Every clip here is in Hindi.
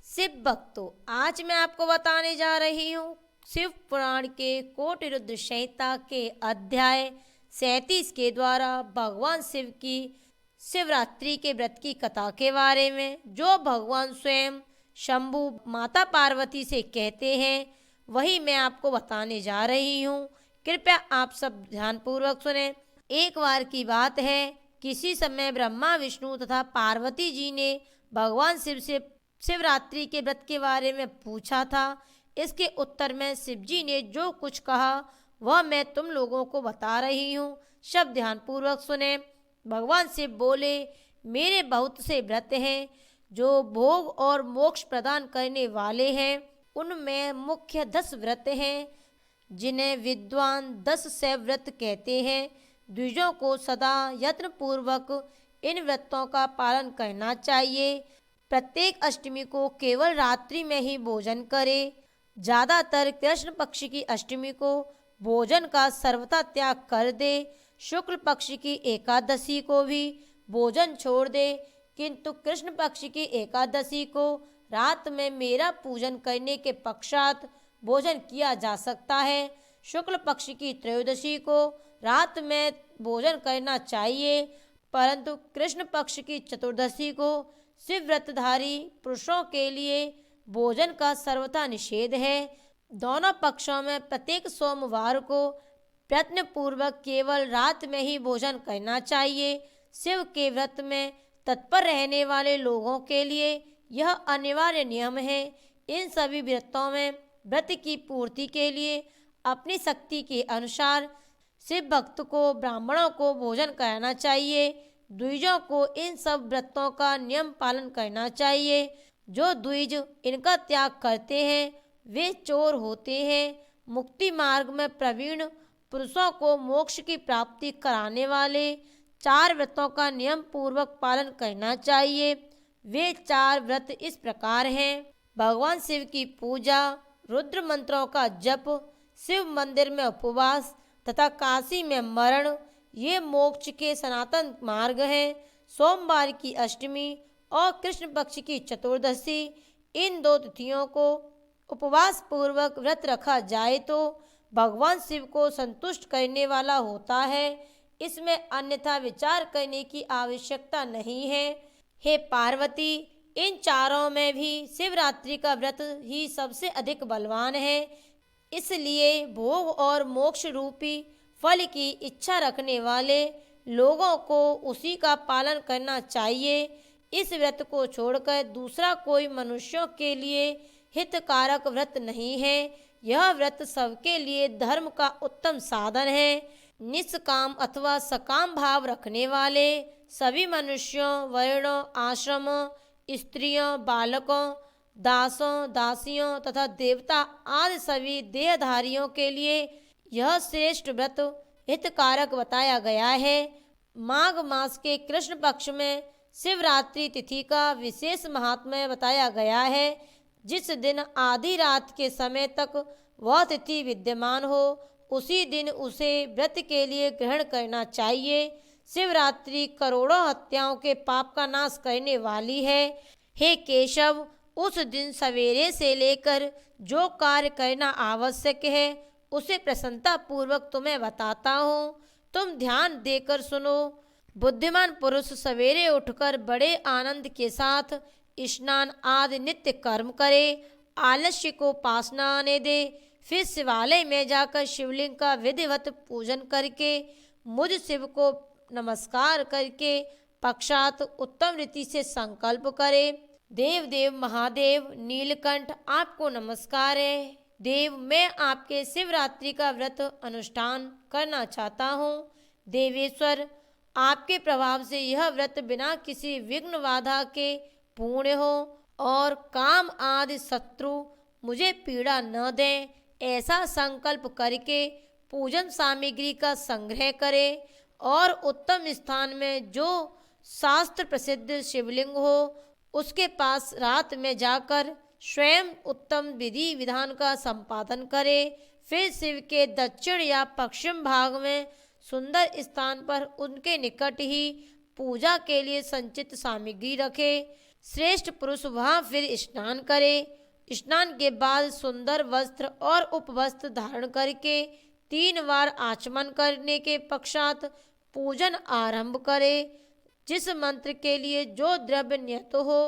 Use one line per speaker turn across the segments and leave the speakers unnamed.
शिव भक्तों, आज मैं आपको बताने जा रही हूँ शिव पुराण के कोटि रुद्र संहिता के अध्याय 37 के द्वारा भगवान शिव की शिवरात्रि के व्रत की कथा के बारे में, जो भगवान स्वयं शंभु माता पार्वती से कहते हैं, वही मैं आपको बताने जा रही हूँ। कृपया आप सब ध्यानपूर्वक सुने। एक बार की बात है, किसी समय ब्रह्मा विष्णु तथा पार्वती जी ने भगवान शिव से शिवरात्रि के व्रत के बारे में पूछा था। इसके उत्तर में शिव जी ने जो कुछ कहा वह मैं तुम लोगों को बता रही हूँ। शब्द ध्यानपूर्वक सुने। भगवान शिव बोले, मेरे बहुत से व्रत हैं जो भोग और मोक्ष प्रदान करने वाले हैं। उनमें मुख्य 10 व्रत हैं जिन्हें विद्वान 10 शैव व्रत कहते हैं। द्विजों को सदा यत्न पूर्वक इन व्रतों का पालन करना चाहिए। प्रत्येक अष्टमी को केवल रात्रि में ही भोजन करें। ज़्यादातर कृष्ण पक्ष की अष्टमी को भोजन का सर्वथा त्याग कर दे। शुक्ल पक्ष की एकादशी को भी भोजन छोड़ दे, किंतु कृष्ण पक्ष की एकादशी को रात में मेरा पूजन करने के पश्चात भोजन किया जा सकता है। शुक्ल पक्ष की त्रयोदशी को रात में भोजन करना चाहिए, परंतु कृष्ण पक्ष की चतुर्दशी को शिव व्रतधारी पुरुषों के लिए भोजन का सर्वथा निषेध है। दोनों पक्षों में प्रत्येक सोमवार को प्रयत्न पूर्वक केवल रात में ही भोजन करना चाहिए। शिव के व्रत में तत्पर रहने वाले लोगों के लिए यह अनिवार्य नियम है। इन सभी व्रतों में व्रत की पूर्ति के लिए अपनी शक्ति के अनुसार शिव भक्त को ब्राह्मणों को भोजन कराना चाहिए। द्विजों को इन सब व्रतों का नियम पालन करना चाहिए। जो द्विज इनका त्याग करते हैं वे चोर होते हैं। मुक्ति मार्ग में प्रवीण पुरुषों को मोक्ष की प्राप्ति कराने वाले 4 व्रतों का नियम पूर्वक पालन करना चाहिए। वे 4 व्रत इस प्रकार हैं: भगवान शिव की पूजा, रुद्र मंत्रों का जप, शिव मंदिर में उपवास तथा काशी में मरण, ये मोक्ष के सनातन मार्ग हैं। सोमवार की अष्टमी और कृष्ण पक्ष की चतुर्दशी, इन 2 तिथियों को उपवास पूर्वक व्रत रखा जाए तो भगवान शिव को संतुष्ट करने वाला होता है। इसमें अन्यथा विचार करने की आवश्यकता नहीं है। हे पार्वती, इन चारों में भी शिवरात्रि का व्रत ही सबसे अधिक बलवान है। इसलिए भोग और मोक्ष रूपी फल की इच्छा रखने वाले लोगों को उसी का पालन करना चाहिए। इस व्रत को छोड़कर दूसरा कोई मनुष्यों के लिए हितकारक व्रत नहीं है। यह व्रत सबके लिए धर्म का उत्तम साधन है। निष्काम अथवा सकाम भाव रखने वाले सभी मनुष्यों, वर्णों, आश्रमों, स्त्रियों, बालकों, दासों, दासियों तथा देवता आदि सभी देहधारियों के लिए यह श्रेष्ठ व्रत हितकारक बताया गया है। माघ मास के कृष्ण पक्ष में शिवरात्रि तिथि का विशेष महात्म्य बताया गया है। जिस दिन आधी रात के समय तक वह तिथि विद्यमान हो, उसी दिन उसे व्रत के लिए ग्रहण करना चाहिए। शिवरात्रि करोड़ों हत्याओं के पाप का नाश करने वाली है। हे केशव, उस दिन सवेरे से लेकर जो कार्य करना आवश्यक है उसे प्रसन्नता पूर्वक तुम्हें बताता हूँ। तुम ध्यान देकर सुनो। बुद्धिमान पुरुष सवेरे उठकर बड़े आनंद के साथ स्नान आदि नित्य कर्म करे, आलस्य को पास न आने दे। फिर शिवालय में जाकर शिवलिंग का विधिवत पूजन करके मुझ शिव को नमस्कार करके पश्चात उत्तम रीति से संकल्प करे। देव देव महादेव नीलकंठ, आपको नमस्कार है। देव, मैं आपके शिवरात्रि का व्रत अनुष्ठान करना चाहता हूँ। देवेश्वर, आपके प्रभाव से यह व्रत बिना किसी विघ्न बाधा के पूर्ण हो और काम आदि शत्रु मुझे पीड़ा न दें। ऐसा संकल्प करके पूजन सामग्री का संग्रह करें और उत्तम स्थान में जो शास्त्र प्रसिद्ध शिवलिंग हो उसके पास रात में जाकर स्वयं उत्तम विधि विधान का संपादन करें। फिर शिव के दक्षिण या पश्चिम भाग में सुंदर स्थान पर उनके निकट ही पूजा के लिए संचित सामग्री रखें। श्रेष्ठ पुरुष वहाँ फिर स्नान करे। स्नान के बाद सुंदर वस्त्र और उपवस्त्र धारण करके 3 बार आचमन करने के पश्चात पूजन आरंभ करे। जिस मंत्र के लिए जो द्रव्य नियत हो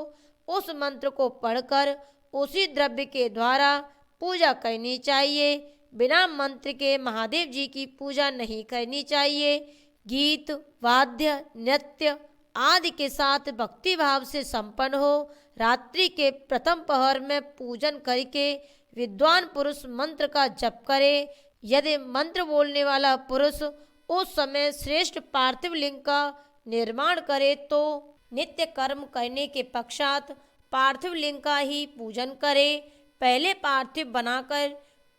उस मंत्र को पढ़कर उसी द्रव्य के द्वारा पूजा करनी चाहिए। बिना मंत्र के महादेव जी की पूजा नहीं करनी चाहिए। गीत, वाद्य, नृत्य आदि के साथ भक्ति भाव से संपन्न हो। रात्रि के प्रथम पहर में पूजन करके विद्वान पुरुष मंत्र का जप करे। यदि मंत्र बोलने वाला पुरुष उस समय श्रेष्ठ पार्थिव लिंग का निर्माण करे तो नित्य कर्म करने के पश्चात पार्थिव लिंग का ही पूजन करे। पहले पार्थिव बनाकर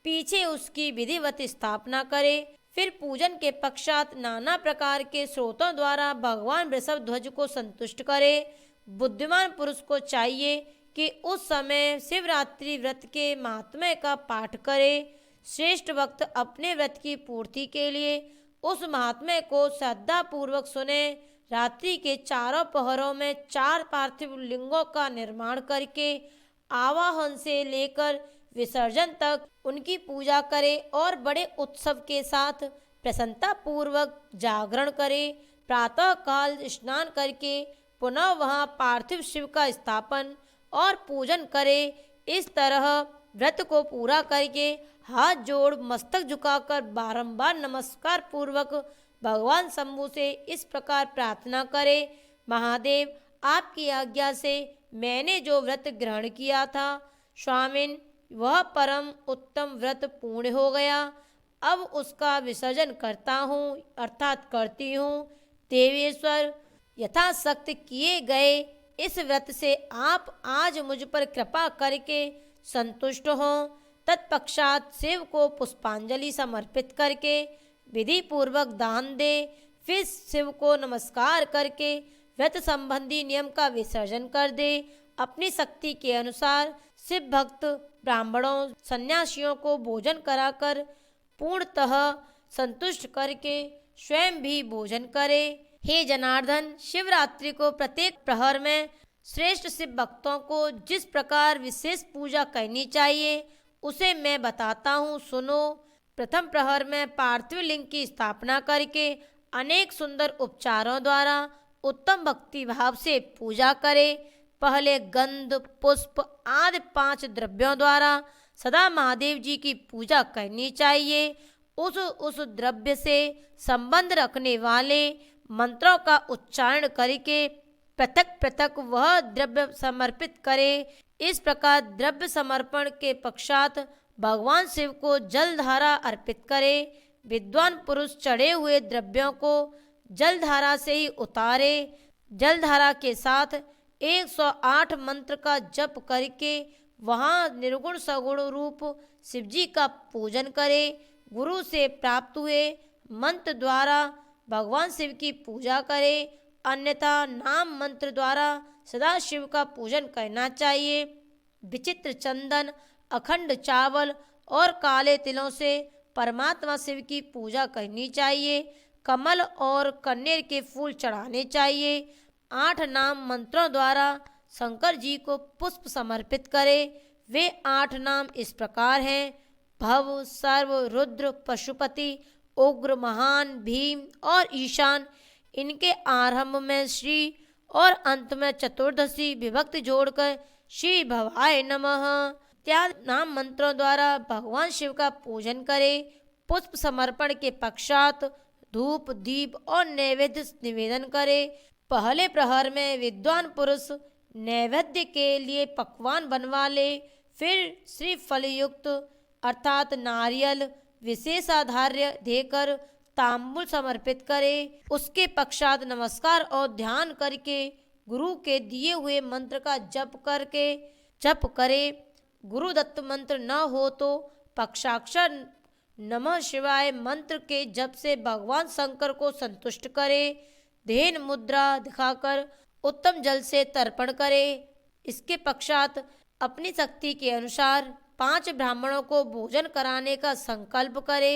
पीछे उसकी विधिवत स्थापना करे। फिर पूजन के पश्चात नाना प्रकार के स्रोतों द्वारा भगवान वृषभ ध्वज को संतुष्ट करे। बुद्धिमान पुरुष को चाहिए कि उस समय शिवरात्रि व्रत के महात्म्य का पाठ करे। श्रेष्ठ भक्त अपने व्रत की पूर्ति के लिए उस महात्म्य को श्रद्धा पूर्वक सुने। रात्रि के चारों पहरों में 4 पार्थिव लिंगों का निर्माण करके आवाहन से लेकर विसर्जन तक उनकी पूजा करे और बड़े उत्सव के साथ प्रसन्नता पूर्वक जागरण करे। प्रातः काल स्नान करके पुनः वहाँ पार्थिव शिव का स्थापन और पूजन करे। इस तरह व्रत को पूरा करके हाथ जोड़ मस्तक झुकाकर बारंबार नमस्कार पूर्वक भगवान शंभु से इस प्रकार प्रार्थना करे, महादेव आपकी आज्ञा से मैंने जो व्रत ग्रहण किया था स्वामिन वह परम उत्तम व्रत पूर्ण हो गया। अब उसका विसर्जन करता हूँ अर्थात करती हूँ। देवेश्वर यथाशक्ति किए गए इस व्रत से आप आज मुझ पर कृपा करके संतुष्ट हों। तत्पश्चात शिव को पुष्पांजलि समर्पित करके विधि पूर्वक दान दे। फिर शिव को नमस्कार करके व्रत संबंधी नियम का विसर्जन कर दे। अपनी शक्ति के अनुसार शिव भक्त ब्राह्मणों सन्यासियों को भोजन कराकर पूर्णतः संतुष्ट करके स्वयं भी भोजन करे। हे जनार्दन, शिवरात्रि को प्रत्येक प्रहर में श्रेष्ठ शिव भक्तों को जिस प्रकार विशेष पूजा करनी चाहिए उसे मैं बताता हूँ, सुनो। प्रथम प्रहर में पार्थिव लिंग की स्थापना करके अनेक सुंदर उपचारों द्वारा उत्तम भक्ति भाव से पूजा करे। पहले गंध, पुष्प आदि 5 द्रव्यों द्वारा सदा महादेव जी की पूजा करनी चाहिए। उस द्रव्य से संबंध रखने वाले मंत्रों का उच्चारण करके पृथक पृथक वह द्रव्य समर्पित करे। इस प्रकार द्रव्य समर्पण के पश्चात भगवान शिव को जलधारा अर्पित करे। विद्वान पुरुष चढ़े हुए द्रव्यों को जलधारा से ही उतारे। जलधारा के साथ 108 मंत्र का जप करके वहाँ निर्गुण सगुण रूप शिवजी का पूजन करे। गुरु से प्राप्त हुए मंत्र द्वारा भगवान शिव की पूजा करे, अन्यथा नाम मंत्र द्वारा सदा शिव का पूजन करना चाहिए। विचित्र चंदन, अखंड चावल और काले तिलों से परमात्मा शिव की पूजा करनी चाहिए। कमल और कन्नेर के फूल चढ़ाने चाहिए। 8 नाम मंत्रों द्वारा शंकर जी को पुष्प समर्पित करें। वे 8 नाम इस प्रकार हैं: भव, सर्व, रुद्र, पशुपति, उग्र, महान, भीम और ईशान। इनके आरंभ में श्री और अंत में चतुर्दशी विभक्ति जोड़कर श्री भवाय नमः इत्यादि नाम मंत्रों द्वारा भगवान शिव का पूजन करें। पुष्प समर्पण के पश्चात धूप, दीप और नैवेद्य निवेदन करें। पहले प्रहर में विद्वान पुरुष नैवेद्य के लिए पकवान बनवा ले। फिर श्रीफल युक्त अर्थात नारियल विशेषाधार्य देकर तांबूल समर्पित करे। उसके पश्चात नमस्कार और ध्यान करके गुरु के दिए हुए मंत्र का जप करे। गुरु दत्त मंत्र न हो तो पक्षाक्षर नमः शिवाय मंत्र के जप से भगवान शंकर को संतुष्ट करे। ध्यान मुद्रा दिखाकर उत्तम जल से तर्पण करे। इसके पश्चात अपनी शक्ति के अनुसार 5 ब्राह्मणों को भोजन कराने का संकल्प करे।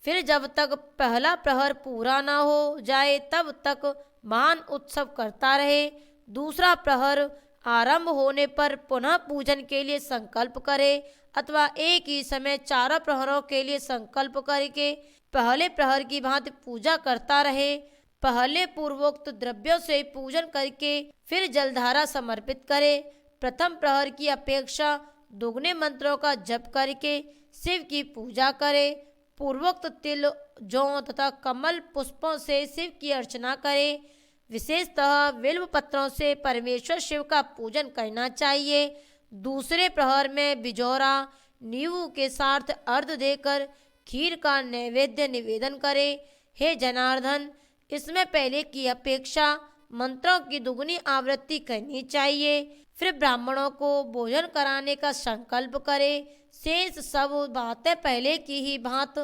फिर जब तक पहला प्रहर पूरा न हो जाए तब तक महान उत्सव करता रहे। दूसरा प्रहर आरंभ होने पर पुनः पूजन के लिए संकल्प करे अथवा एक ही समय चारों प्रहरों के लिए संकल्प करके पहले प्रहर की भांति पूजा करता रहे। पहले पूर्वोक्त द्रव्यों से पूजन करके फिर जलधारा समर्पित करे। प्रथम प्रहर की अपेक्षा दुगने मंत्रों का जप करके शिव की पूजा करे। पूर्वोक्त तिल, जौ तथा कमल पुष्पों से शिव की अर्चना करे। विशेषतः बिल्व पत्रों से परमेश्वर शिव का पूजन करना चाहिए। दूसरे प्रहर में बिजौरा नींबू के साथ अर्घ देकर खीर का नैवेद्य निवेदन करे। हे जनार्दन, इसमें पहले की अपेक्षा मंत्रों की दुगनी आवृत्ति करनी चाहिए। फिर ब्राह्मणों को भोजन कराने का संकल्प करे। शेष सब बातें पहले की ही भांत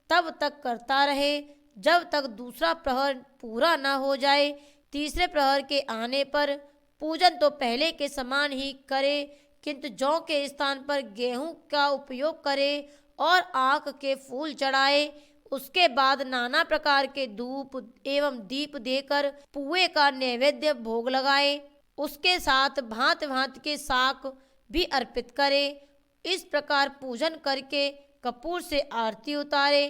तब तक करता रहे जब तक दूसरा प्रहर पूरा न हो जाए। तीसरे प्रहर के आने पर पूजन तो पहले के समान ही करे, किंतु जौ के स्थान पर गेहूं का उपयोग करे और आक के फूल चढ़ाए। उसके बाद नाना प्रकार के धूप एवं दीप देकर पुए का नैवेद्य भोग लगाए। उसके साथ भांत भांत के शाक भी अर्पित करे। इस प्रकार पूजन करके कपूर से आरती उतारे,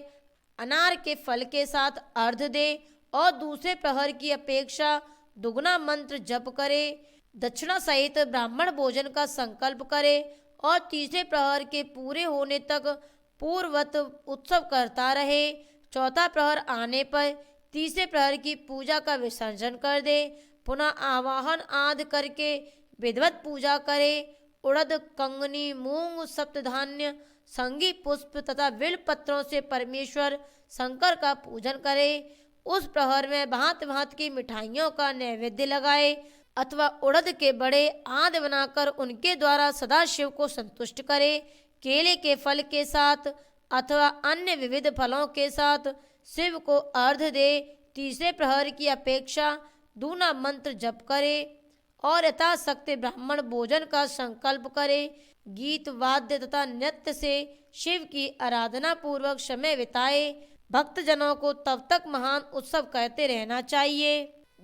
अनार के फल के साथ अर्घ दे और दूसरे प्रहर की अपेक्षा दुगना मंत्र जप करे। दक्षिणा सहित ब्राह्मण भोजन का संकल्प करे और तीसरे प्रहर के पूरे होने तक पूर्ववत उत्सव करता रहे। चौथा प्रहर आने पर तीसरे प्रहर की पूजा का विसर्जन कर दे। पुनः आवाहन आदि करके विधिवत पूजा करे। उड़द, कंगनी, मूंग, सप्तधान्य, संगी पुष्प तथा बिल्व पत्रों से परमेश्वर शंकर का पूजन करे। उस प्रहर में भांत भांत की मिठाइयों का नैवेद्य लगाए अथवा उड़द के बड़े आदि बनाकर उनके द्वारा सदाशिव को संतुष्ट करे। केले के फल के साथ अथवा अन्य विविध फलों के साथ शिव को अर्घ दे। तीसरे प्रहर की अपेक्षा दूना मंत्र जप करे और यथाशक्ति ब्राह्मण भोजन का संकल्प करे। गीत, वाद्य तथा नृत्य से शिव की आराधना पूर्वक समय बिताए। भक्तजनों को तब तक महान उत्सव करते रहना चाहिए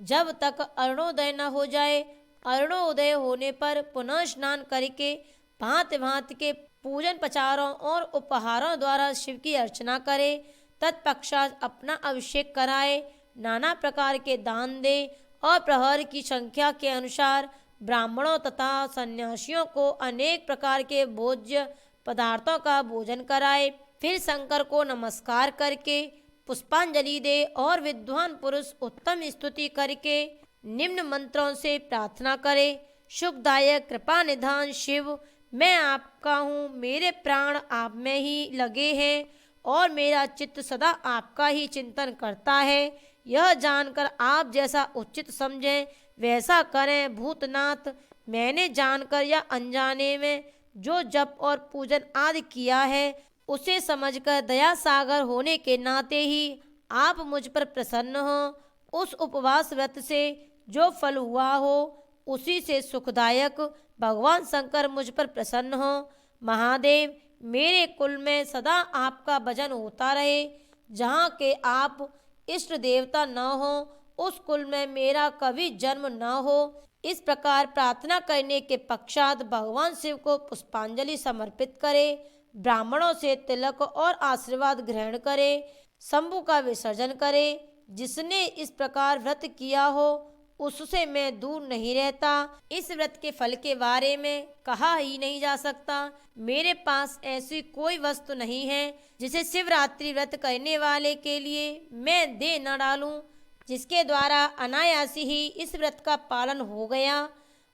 जब तक अरुणोदय न हो जाए। अरुणोदय होने पर पुनः स्नान करके भांति भांति के पूजन पचारों और उपहारों द्वारा शिव की अर्चना करे। तत्पश्चात अपना अभिषेक कराए, नाना प्रकार के दान दे और प्रहर की संख्या के अनुसार ब्राह्मणों तथा सन्यासियों को अनेक प्रकार के भोज्य पदार्थों का भोजन कराए। फिर शंकर को नमस्कार करके पुष्पांजलि दे और विद्वान पुरुष उत्तम स्तुति करके निम्न मंत्रों से प्रार्थना करे। सुखदायक कृपा निधान शिव, मैं आपका हूँ, मेरे प्राण आप में ही लगे हैं और मेरा चित्त सदा आपका ही चिंतन करता है। यह जानकर आप जैसा उचित समझें वैसा करें। भूतनाथ, मैंने जानकर या अनजाने में जो जप और पूजन आदि किया है उसे समझकर दया सागर होने के नाते ही आप मुझ पर प्रसन्न हो। उस उपवास व्रत से जो फल हुआ हो उसी से सुखदायक भगवान शंकर मुझ पर प्रसन्न हो। महादेव, मेरे कुल में सदा आपका भजन होता रहे। जहाँ के आप इष्ट देवता न हो उस कुल में मेरा कभी जन्म न हो। इस प्रकार प्रार्थना करने के पश्चात भगवान शिव को पुष्पांजलि समर्पित करे। ब्राह्मणों से तिलक और आशीर्वाद ग्रहण करे। शंभु का विसर्जन करे। जिसने इस प्रकार व्रत किया हो उससे मैं दूर नहीं रहता। इस व्रत के फल के बारे में कहा ही नहीं जा सकता। मेरे पास ऐसी कोई वस्तु नहीं है जिसे शिवरात्रि व्रत करने वाले के लिए मैं दे न डालूं, जिसके द्वारा अनायासी ही इस व्रत का पालन हो गया,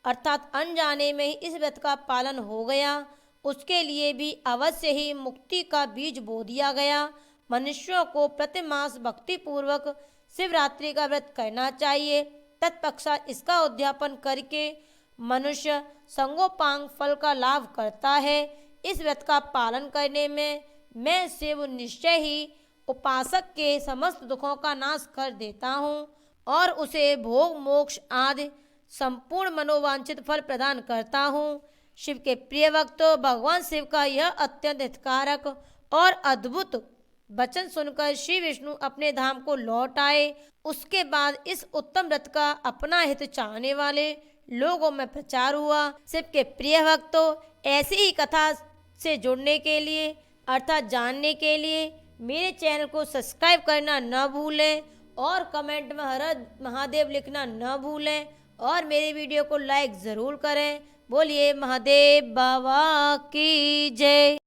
अर्थात अनजाने में ही इस व्रत का पालन हो गया, उसके लिए भी अवश्य ही मुक्ति का बीज बो दिया गया। मनुष्यों को प्रतिमास भक्ति पूर्वक शिवरात्रि का व्रत करना चाहिए। तत्पश्चात इसका उद्यापन करके मनुष्य संगोपांग फल का लाभ करता है। इस व्रत का पालन करने में मैं शिव निश्चय ही उपासक के समस्त दुखों का नाश कर देता हूँ और उसे भोग मोक्ष आदि संपूर्ण मनोवांछित फल प्रदान करता हूँ। शिव के प्रिय भक्तों, भगवान शिव का यह अत्यंत हितकारक और अद्भुत वचन सुनकर श्री विष्णु अपने धाम को लौट आए। उसके बाद इस उत्तम व्रत का अपना हित चाहने वाले लोगों में प्रचार हुआ। शिव के प्रिय भक्तों, ऐसी ही कथा से जुड़ने के लिए अर्थात जानने के लिए मेरे चैनल को सब्सक्राइब करना न भूलें और कमेंट में हर हर महादेव लिखना न भूलें और मेरे वीडियो को लाइक ज़रूर करें। बोलिए महादेव बाबा की जय।